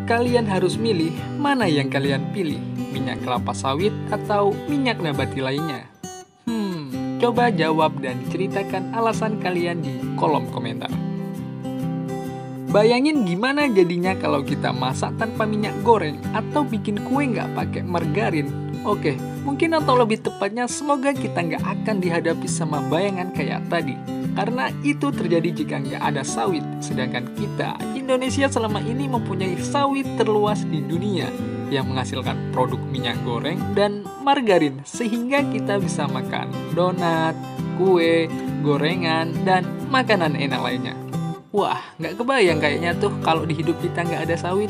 kalian harus milih mana yang kalian pilih, minyak kelapa sawit atau minyak nabati lainnya. Coba jawab dan ceritakan alasan kalian di kolom komentar. Bayangin gimana jadinya kalau kita masak tanpa minyak goreng atau bikin kue nggak pakai margarin. Oke, mungkin atau lebih tepatnya semoga kita nggak akan dihadapi sama bayangan kayak tadi. Karena itu terjadi jika nggak ada sawit. Sedangkan kita, Indonesia selama ini mempunyai sawit terluas di dunia yang menghasilkan produk minyak goreng dan margarin. Sehingga kita bisa makan donat, kue, gorengan, dan makanan enak lainnya. Wah, nggak kebayang kayaknya tuh kalau di hidup kita nggak ada sawit.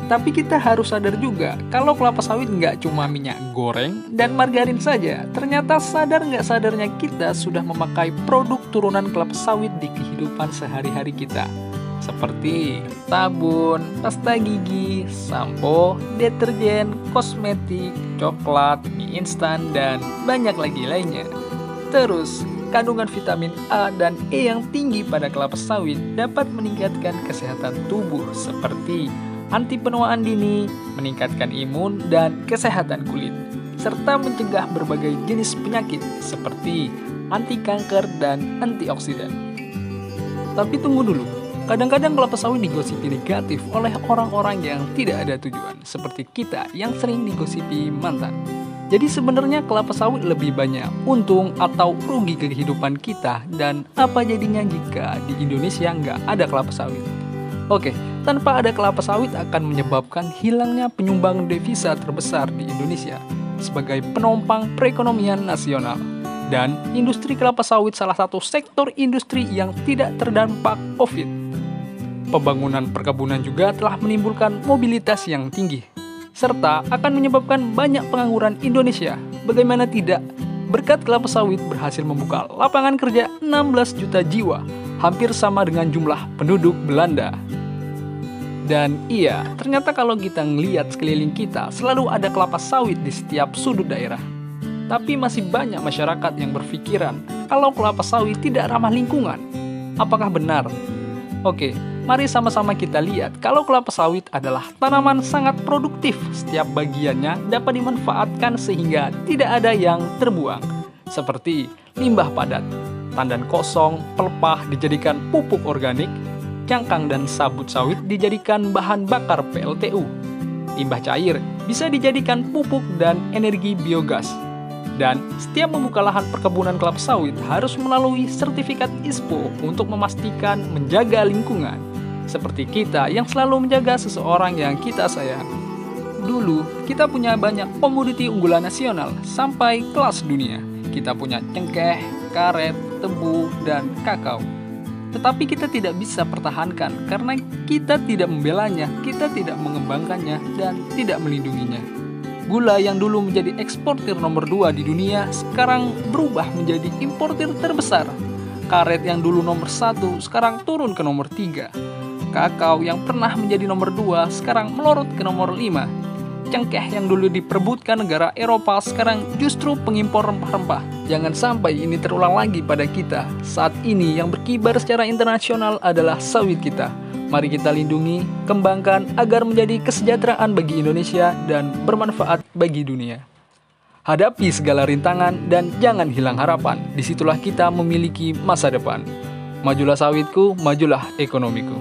Tapi kita harus sadar juga, kalau kelapa sawit nggak cuma minyak goreng dan margarin saja. Ternyata sadar nggak sadarnya kita sudah memakai produk turunan kelapa sawit di kehidupan sehari-hari kita. Seperti sabun, pasta gigi, sampo, deterjen, kosmetik, coklat, mie instan, dan banyak lagi lainnya. Terus, kandungan vitamin A dan E yang tinggi pada kelapa sawit dapat meningkatkan kesehatan tubuh seperti anti penuaan dini, meningkatkan imun dan kesehatan kulit, serta mencegah berbagai jenis penyakit seperti anti kanker dan antioksidan. Tapi tunggu dulu, kadang-kadang kelapa sawit digosipi negatif oleh orang-orang yang tidak ada tujuan, seperti kita yang sering digosipi mantan. Jadi sebenarnya kelapa sawit lebih banyak untung atau rugi ke kehidupan kita, dan apa jadinya jika di Indonesia nggak ada kelapa sawit? Oke, tanpa ada kelapa sawit akan menyebabkan hilangnya penyumbang devisa terbesar di Indonesia sebagai penopang perekonomian nasional. Dan industri kelapa sawit salah satu sektor industri yang tidak terdampak COVID. Pembangunan perkebunan juga telah menimbulkan mobilitas yang tinggi, serta akan menyebabkan banyak pengangguran Indonesia. Bagaimana tidak? Berkat kelapa sawit berhasil membuka lapangan kerja 16 juta jiwa, hampir sama dengan jumlah penduduk Belanda. Dan iya, ternyata kalau kita ngelihat sekeliling kita, selalu ada kelapa sawit di setiap sudut daerah. Tapi masih banyak masyarakat yang berpikiran kalau kelapa sawit tidak ramah lingkungan. Apakah benar? Oke, mari sama-sama kita lihat kalau kelapa sawit adalah tanaman sangat produktif. Setiap bagiannya dapat dimanfaatkan sehingga tidak ada yang terbuang. Seperti limbah padat, tandan kosong, pelepah dijadikan pupuk organik, cangkang dan sabut sawit dijadikan bahan bakar PLTU. Limbah cair bisa dijadikan pupuk dan energi biogas. Dan setiap membuka lahan perkebunan kelapa sawit harus melalui sertifikat ISPO untuk memastikan menjaga lingkungan. Seperti kita yang selalu menjaga seseorang yang kita sayang. Dulu, kita punya banyak komoditi unggulan nasional sampai kelas dunia. Kita punya cengkeh, karet, tebu, dan kakao. Tetapi kita tidak bisa pertahankan karena kita tidak membelanya, kita tidak mengembangkannya, dan tidak melindunginya. Gula yang dulu menjadi eksportir nomor 2 di dunia, sekarang berubah menjadi importir terbesar. Karet yang dulu nomor 1, sekarang turun ke nomor 3. Kakao yang pernah menjadi nomor 2, sekarang melorot ke nomor 5. Cengkeh yang dulu diperebutkan negara Eropa sekarang justru pengimpor rempah-rempah. Jangan sampai ini terulang lagi pada kita. Saat ini yang berkibar secara internasional adalah sawit kita. Mari kita lindungi, kembangkan agar menjadi kesejahteraan bagi Indonesia dan bermanfaat bagi dunia. Hadapi segala rintangan dan jangan hilang harapan. Disitulah kita memiliki masa depan. Majulah sawitku, majulah ekonomiku.